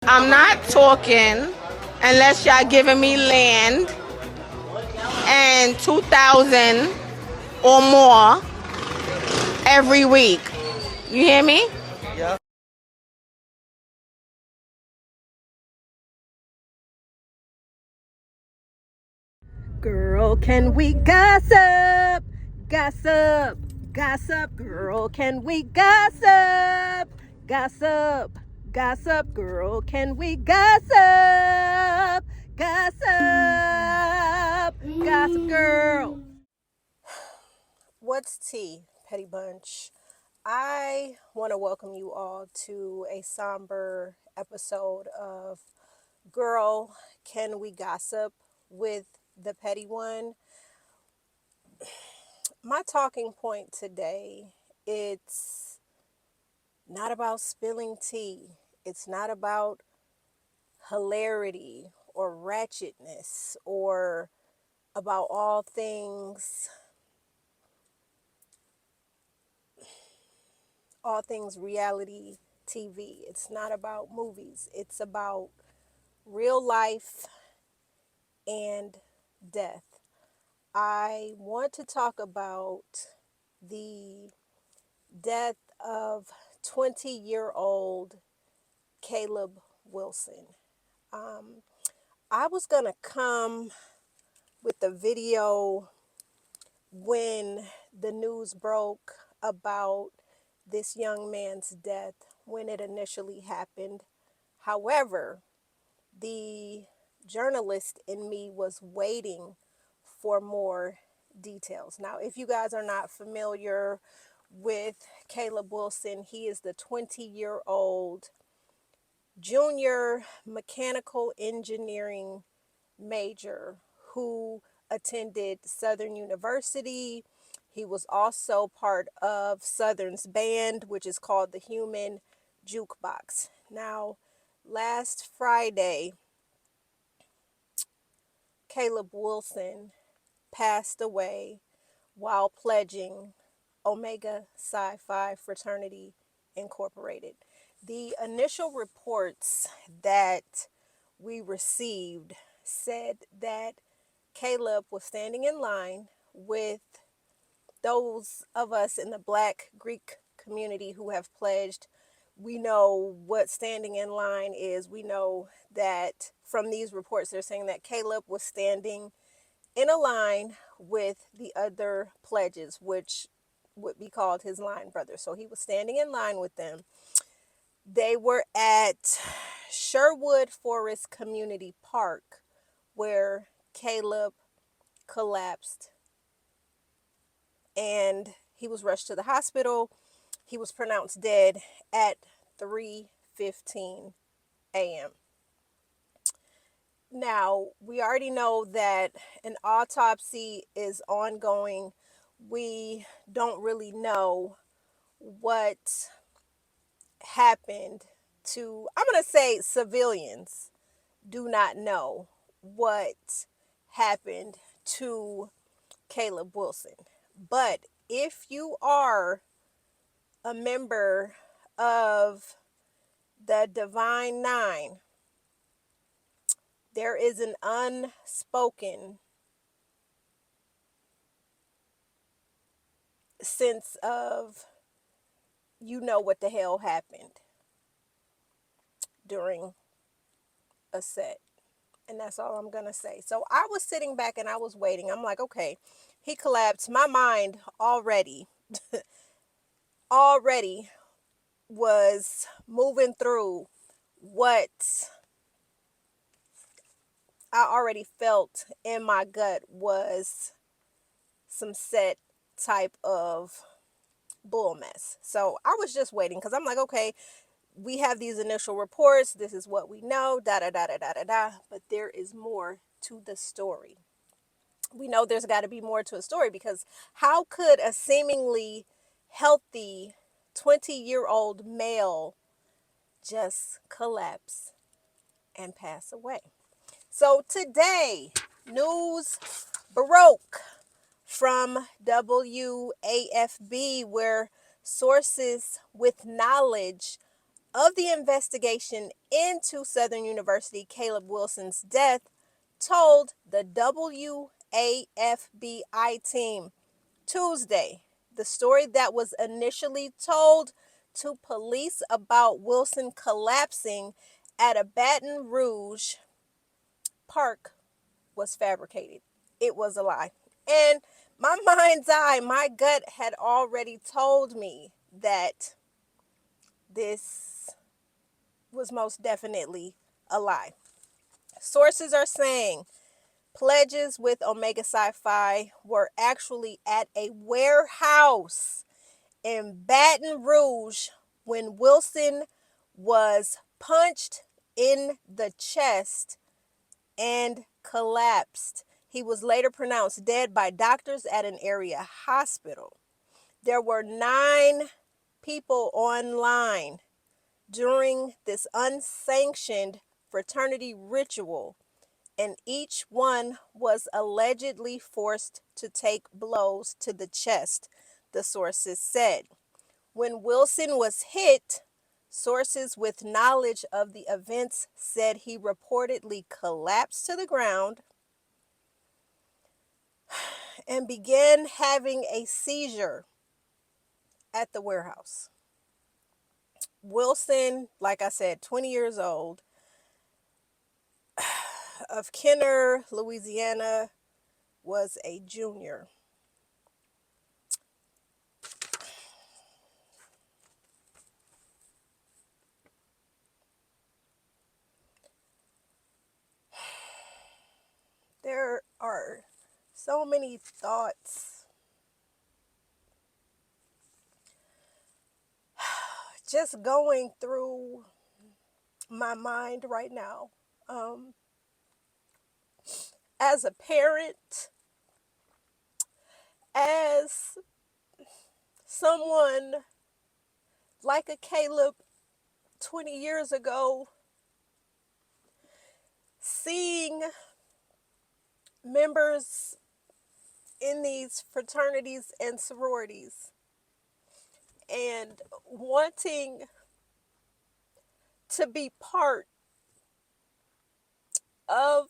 I'm not talking unless y'all giving me land and 2,000 or more every week. You hear me? Girl, can we gossip? Gossip, gossip, girl, can we gossip? Gossip, gossip, girl, can we gossip? Gossip, gossip, girl. What's tea, Petty Bunch? I want to welcome you all to a somber episode of Girl, Can We Gossip with the Petty One. My talking point today, it's not about spilling tea. It's not about hilarity or ratchetness or about all things reality TV. It's not about movies. It's about real life and death. I want to talk about the death of 20-year-old Caleb Wilson. Um, I was going to come with the video when the news broke about this young man's death when it initially happened. However, the journalist in me was waiting for more details. Now, if you guys are not familiar with Caleb Wilson, he is the 20-year-old junior mechanical engineering major who attended Southern University. He was also part of Southern's band, which is called the Human Jukebox. Now, last Friday, Caleb Wilson passed away while pledging Omega Psi Phi Fraternity Incorporated. The initial reports that we received said that Caleb was standing in line with those of us in the Black Greek community who have pledged. We know what standing in line is. We know that from these reports, they're saying that Caleb was standing in a line with the other pledges, which would be called his line brothers. So he was standing in line with them. They were at Sherwood Forest Community Park where Caleb collapsed and he was rushed to the hospital. He was pronounced dead at 3:15 a.m. Now, we already know that an autopsy is ongoing. We don't really know what happened to, I'm going to say civilians do not know what happened to Caleb Wilson. But if you are a member of the Divine Nine, there is an unspoken sense of you know what the hell happened during a set. And that's all I'm going to say. So I was sitting back and I was waiting. I'm like, okay, he collapsed. My mind already was moving through what I already felt in my gut was some set type of bull mess. So I was just waiting because I'm like, okay, we have these initial reports. This is what we know, da da da da da da da. But there is more to the story. We know there's got to be more to a story because how could a seemingly healthy 20-year-old male just collapse and pass away? So today, news broke from WAFB where sources with knowledge of the investigation into Southern University Caleb Wilson's death told the WAFBI team Tuesday. The story that was initially told to police about Wilson collapsing at a Baton Rouge park was fabricated. It was a lie. And my mind's eye, my gut had already told me that this was most definitely a lie. Sources are saying pledges with Omega Psi Phi were actually at a warehouse in Baton Rouge when Wilson was punched in the chest and collapsed. He was later pronounced dead by doctors at an area hospital. There were 9 people online during this unsanctioned fraternity ritual, and each one was allegedly forced to take blows to the chest, the sources said. When Wilson was hit, sources with knowledge of the events said he reportedly collapsed to the ground and began having a seizure at the warehouse. Wilson, like I said, 20 years old, of Kenner, Louisiana, was a junior. There are so many thoughts just going through my mind right now. As a parent, as someone like a Caleb 20 years ago, seeing members in these fraternities and sororities and wanting to be part of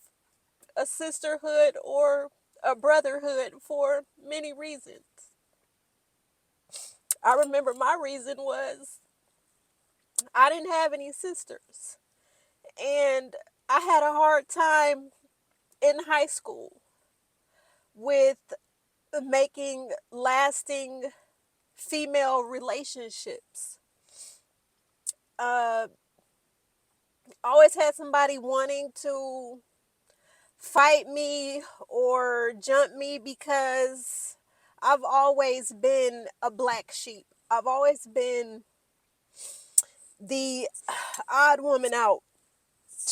a sisterhood or a brotherhood for many reasons. I remember my reason was I didn't have any sisters, and I had a hard time in high school with making lasting female relationships. Uh, always had somebody wanting to fight me or jump me because I've always been a black sheep. I've always been the odd woman out,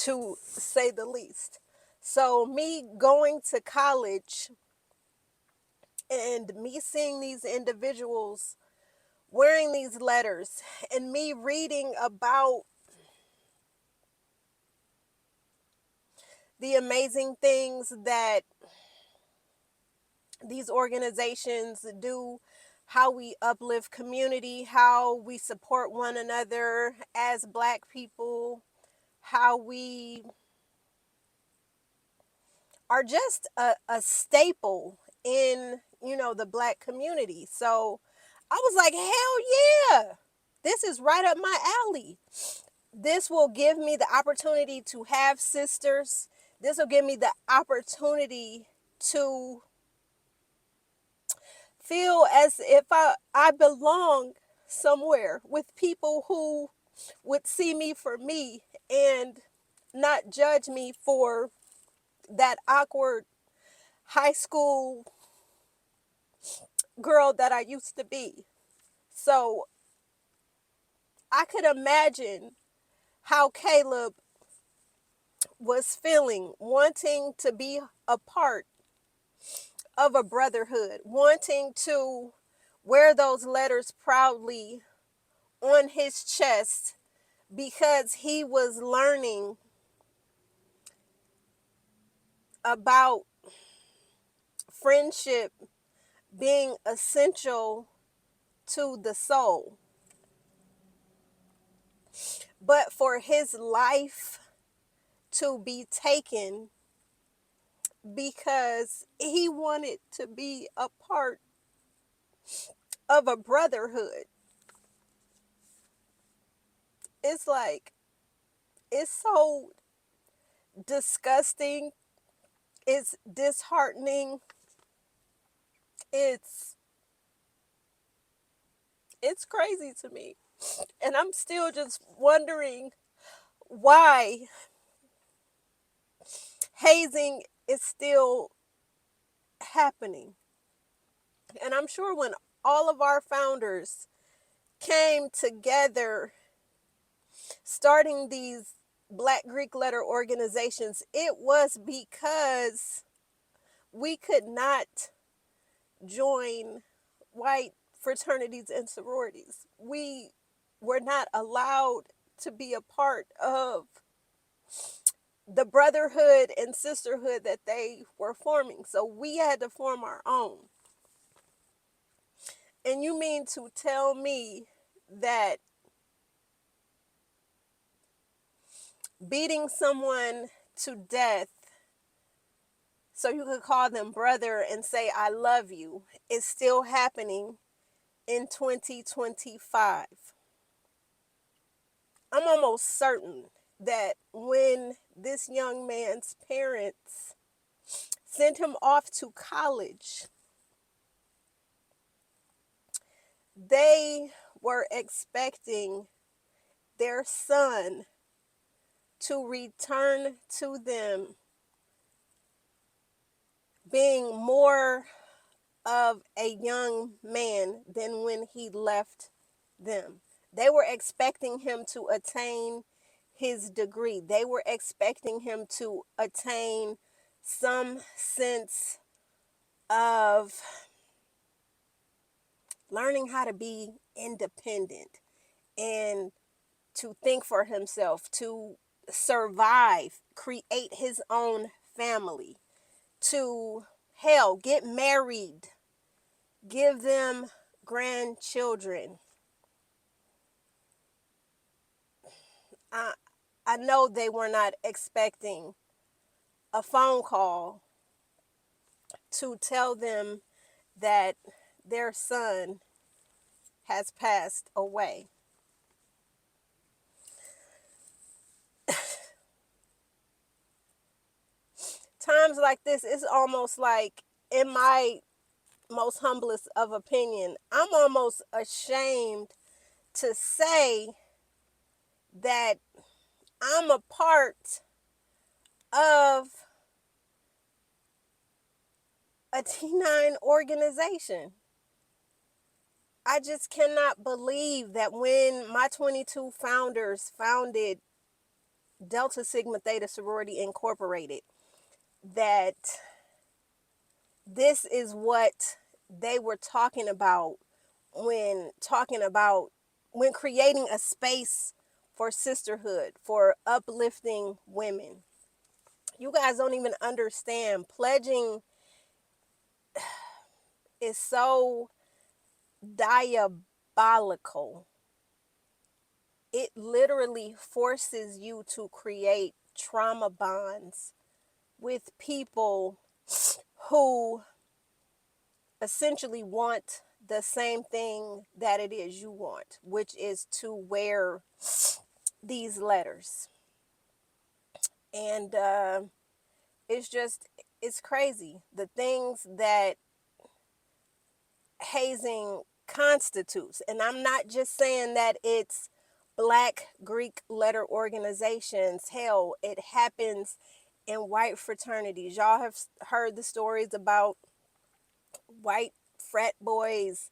to say the least. So me going to college and me seeing these individuals wearing these letters and me reading about the amazing things that these organizations do, how we uplift community, how we support one another as black people, how we are just a staple in, the black community. So I was like, hell yeah, this is right up my alley. This will give me the opportunity to have sisters. This will give me the opportunity to feel as if I belong somewhere with people who would see me for me and not judge me for that awkward high school girl that I used to be. So I could imagine how Caleb was feeling, wanting to be a part of a brotherhood, wanting to wear those letters proudly on his chest because he was learning about friendship being essential to the soul. but for his life to be taken because he wanted to be a part of a brotherhood. It's like, it's so disgusting. It's disheartening. It's it's crazy to me. And I'm still just wondering why hazing is still happening. And I'm sure when all of our founders came together starting these Black Greek letter organizations, it was because we could not join white fraternities and sororities. We were not allowed to be a part of the brotherhood and sisterhood that they were forming. So we had to form our own. And you mean to tell me that beating someone to death so you could call them brother and say, I love you, is still happening in 2025? I'm almost certain that when this young man's parents sent him off to college, they were expecting their son to return to them being more of a young man than when he left them. They were expecting him to attain his degree. They were expecting him to attain some sense of learning how to be independent and to think for himself, to survive, create his own family, to hell, get married, give them grandchildren. I I know they were not expecting a phone call to tell them that their son has passed away. Times like this, it's almost like, in my most humblest of opinion, I'm almost ashamed to say that I'm a part of a T9 organization. I just cannot believe that when my 22 founders founded Delta Sigma Theta Sorority Incorporated, that this is what they were talking about when creating a space for sisterhood, for uplifting women. You guys don't even understand. Pledging is so diabolical. It literally forces you to create trauma bonds with people who essentially want the same thing that it is you want, which is to wear these letters. And it's crazy. The things that hazing constitutes. And I'm not just saying that it's Black Greek letter organizations. Hell, it happens in white fraternities. Y'all have heard the stories about white frat boys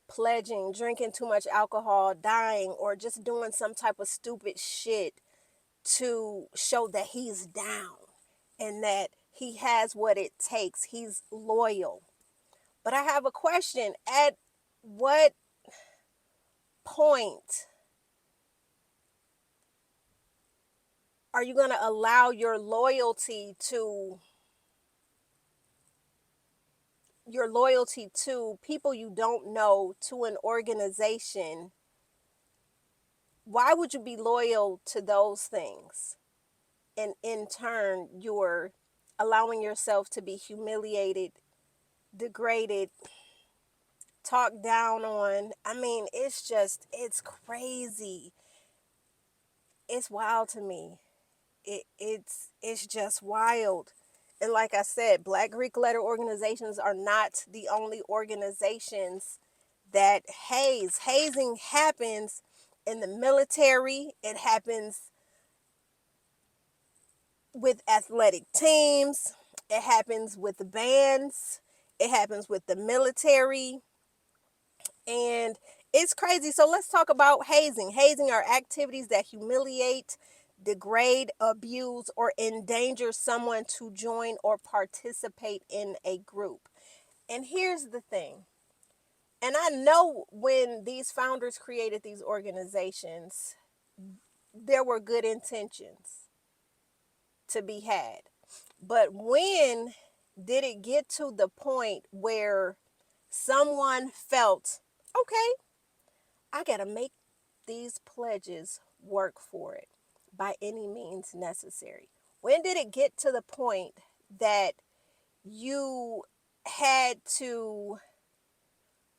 pledging, drinking too much alcohol, dying, or just doing some type of stupid shit to show that he's down and that he has what it takes. He's loyal. But I have a question. At what point are you going to allow your loyalty to people you don't know, to an organization, why would you be loyal to those things? And in turn, you're allowing yourself to be humiliated, degraded, talked down on. I mean, it's crazy. It's wild to me. It's just wild. And like I said, Black Greek letter organizations are not the only organizations that haze. Hazing happens in the military. It happens with athletic teams. It happens with the bands. It happens with the military. And it's crazy. So let's talk about hazing. Hazing are activities that humiliate, degrade, abuse, or endanger someone to join or participate in a group. And here's the thing. And I know when these founders created these organizations, there were good intentions to be had. But when did it get to the point where someone felt, okay, I got to make these pledges work for it by any means necessary? When did it get to the point that you had to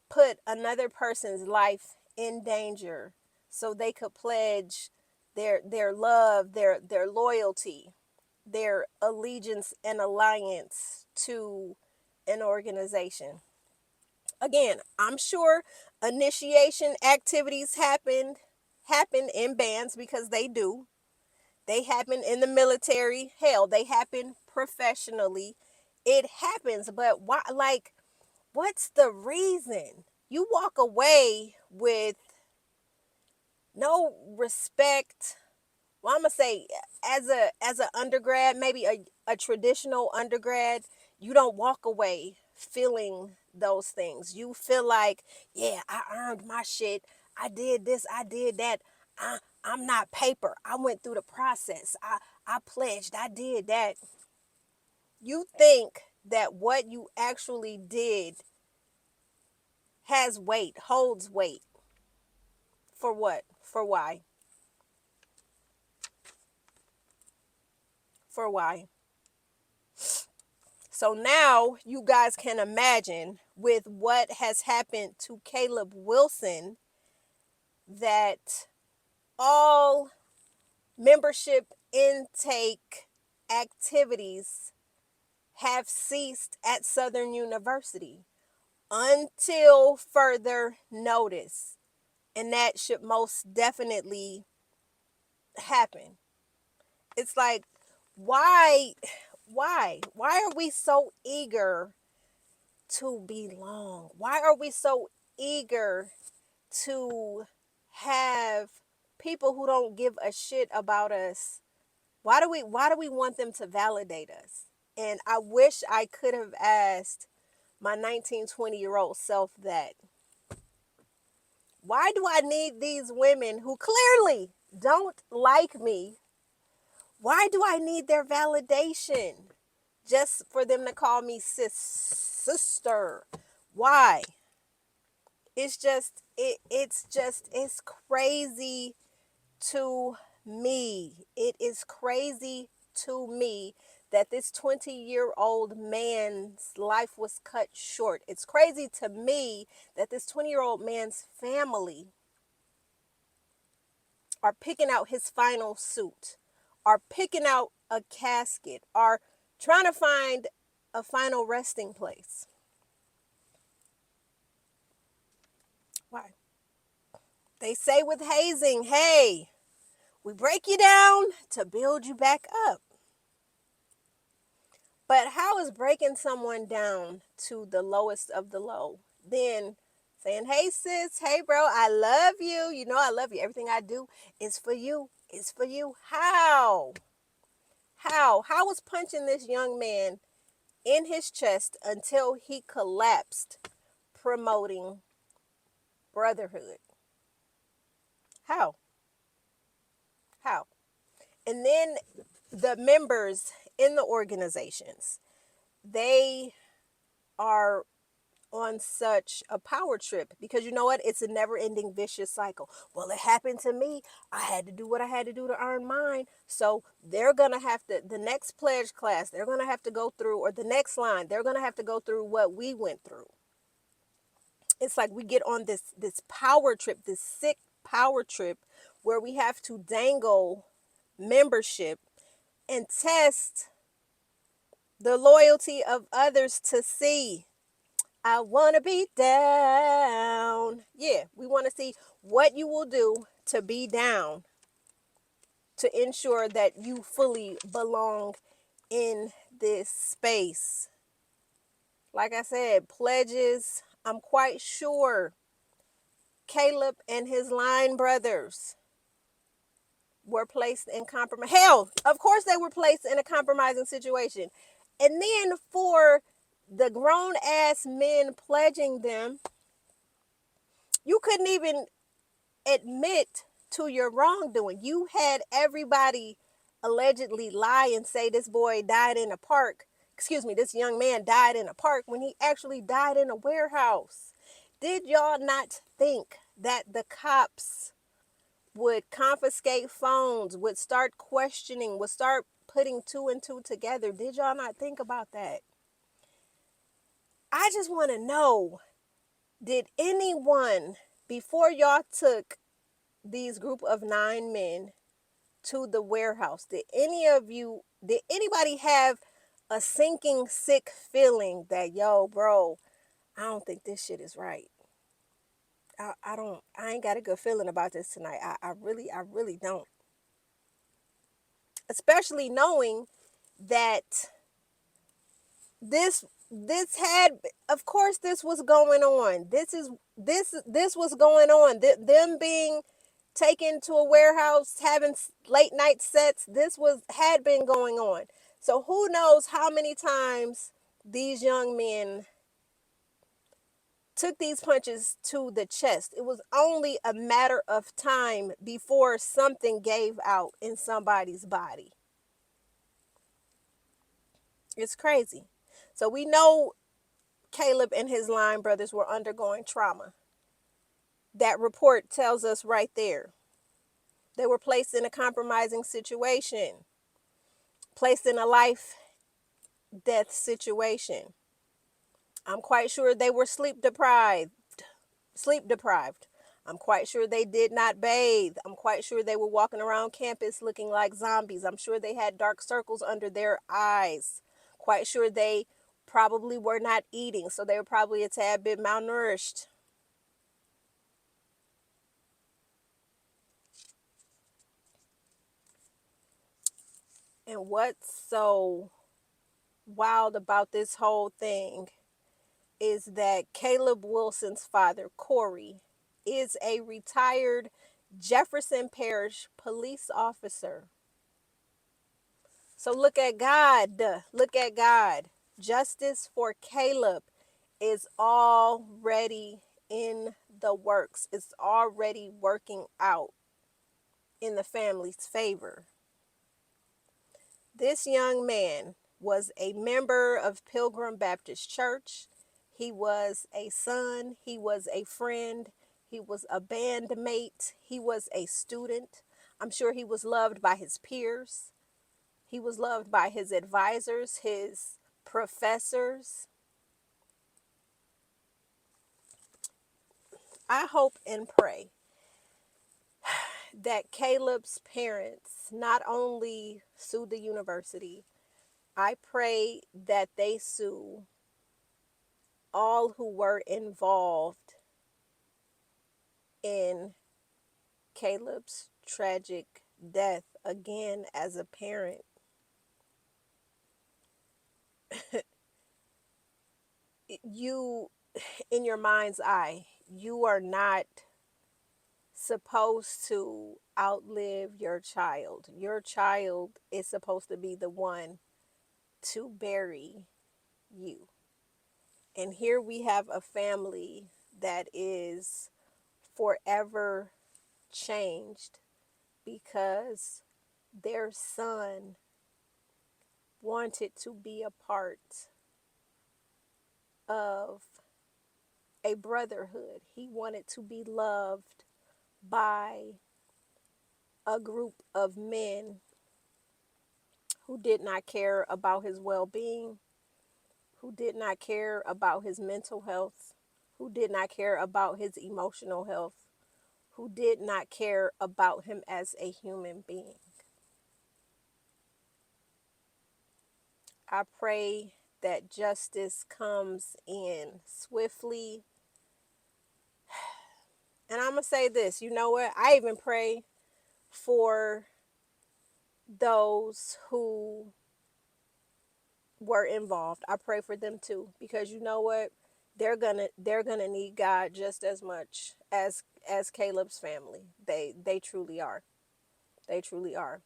put another person's life in danger so they could pledge their love, their loyalty, their allegiance and alliance to an organization? Again, I'm sure initiation activities happen in bands, because they do. They happen in the military. Hell, they happen professionally. It happens, but why? Like, what's the reason? You walk away with no respect. Well, I'm gonna say, as a undergrad, maybe a traditional undergrad, you don't walk away feeling those things. You feel like, yeah, I earned my shit. I did this, I did that. I'm not paper. I went through the process. I pledged. I did that. You think that what you actually did has weight, holds weight. For what? For why? For why? So now you guys can imagine, with what has happened to Caleb Wilson, that all membership intake activities have ceased at Southern University until further notice. And that should most definitely happen. It's like, why? Why are we so eager to belong? Why are we so eager to have people who don't give a shit about us? Why do we want them to validate us? And I wish I could have asked my 19, 20-year-old self that. Why do I need these women who clearly don't like me? Why do I need their validation just for them to call me sister? Why? It's crazy to me. It is crazy to me that this 20-year-old man's life was cut short. It's crazy to me that this 20-year-old man's family are picking out his final suit, are picking out a casket, are trying to find a final resting place. Why? They say with hazing, hey, we break you down to build you back up. But how is breaking someone down to the lowest of the low then saying, hey, sis, hey, bro, I love you. You know, I love you. Everything I do is for you. It's for you. How? How was punching this young man in his chest until he collapsed, promoting brotherhood? How? How? And then the members in the organizations, they are on such a power trip, because you know what? It's a never ending vicious cycle. Well, it happened to me. I had to do what I had to do to earn mine. So they're going to have to, the next pledge class, they're going to have to go through, or the next line, they're going to have to go through what we went through. It's like we get on this power trip, this sick power trip where we have to dangle membership and test the loyalty of others to see. I want to be down. Yeah, we want to see what you will do to be down to ensure that you fully belong in this space. Like I said, pledges, I'm quite sure Caleb and his line brothers were placed in compromise. Hell, of course they were placed in a compromising situation. And then for the grown ass men pledging them, you couldn't even admit to your wrongdoing. You had everybody allegedly lie and say this boy died in a park. Excuse me, this young man died in a park when he actually died in a warehouse. Did y'all not think that the cops would confiscate phones, would start questioning, would start putting two and two together? Did y'all not think about that? I just want to know, did anyone, before y'all took these group of 9 men to the warehouse, did anybody have a sinking sick feeling that, yo, bro, I don't think this shit is right? I ain't got a good feeling about this tonight. I really don't. Especially knowing that this had, of course this was going on. This was going on. Them being taken to a warehouse, having late night sets, had been going on. So who knows how many times these young men took these punches to the chest. It was only a matter of time before something gave out in somebody's body. It's crazy. So we know Caleb and his line brothers were undergoing trauma. That report tells us right there. They were placed in a compromising situation, placed in a life death situation. I'm quite sure they were sleep deprived. Sleep deprived. I'm quite sure they did not bathe. I'm quite sure they were walking around campus looking like zombies. I'm sure they had dark circles under their eyes. Quite sure they probably were not eating, so they were probably a tad bit malnourished. And what's so wild about this whole thing is that Caleb Wilson's father, Corey, is a retired Jefferson Parish police officer. So look at God. Look at God. Justice for Caleb is already in the works. It's already working out in the family's favor. This young man was a member of Pilgrim Baptist Church. He was a son. He was a friend. He was a bandmate. He was a student. I'm sure he was loved by his peers. He was loved by his advisors, his professors. I hope and pray that Caleb's parents not only sue the university, I pray that they sue all who were involved in Caleb's tragic death. Again, as a parent, you, in your mind's eye, you are not supposed to outlive your child. Your child is supposed to be the one to bury you. And here we have a family that is forever changed because their son wanted to be a part of a brotherhood. He wanted to be loved by a group of men who did not care about his well-being, who did not care about his mental health, who did not care about his emotional health, who did not care about him as a human being. I pray that justice comes in swiftly. And I'm going to say this, you know what? I even pray for those who were involved. I pray for them too, because you know what? They're gonna need God just as much as Caleb's family. They truly are. They truly are.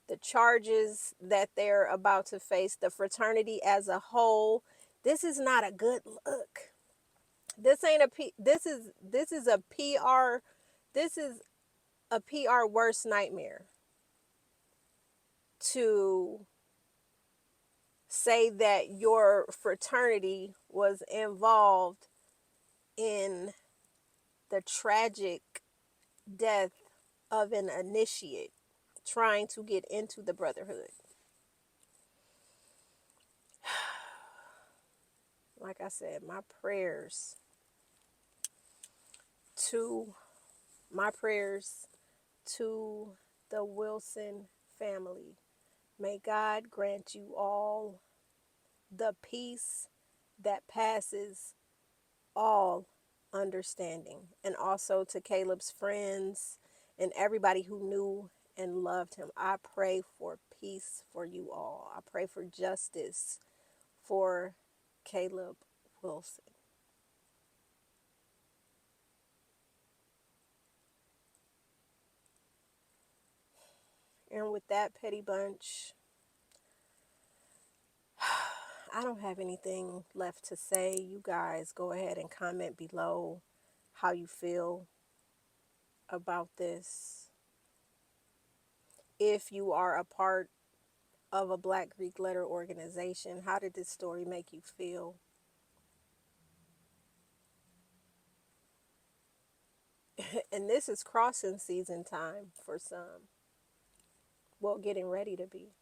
The charges that they're about to face, the fraternity as a whole, this is not a good look. This ain't a P, this is a PR, this is a PR worst nightmare, to say that your fraternity was involved in the tragic death of an initiate trying to get into the brotherhood. Like I said, to my prayers to the Wilson family. May God grant you all the peace that passes all understanding. And also to Caleb's friends and everybody who knew and loved him. I pray for peace for you all. I pray for justice for Caleb Wilson. And with that, Petty Bunch, I don't have anything left to say. You guys go ahead and comment below how you feel about this. If you are a part of a Black Greek letter organization, how did this story make you feel? And this is crossing season time for some. Well, getting ready to be.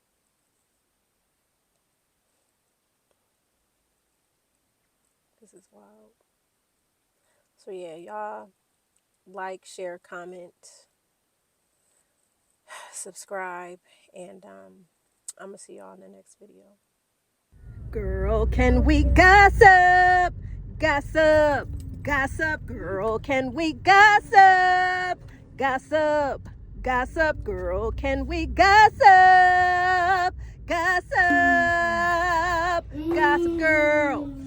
This is wild. So yeah, y'all like, share, comment, subscribe, and I'm gonna see y'all in the next video. Girl, can we gossip? Gossip, gossip, girl, can we gossip? Gossip, gossip, girl, can we gossip? Gossip, gossip, girl.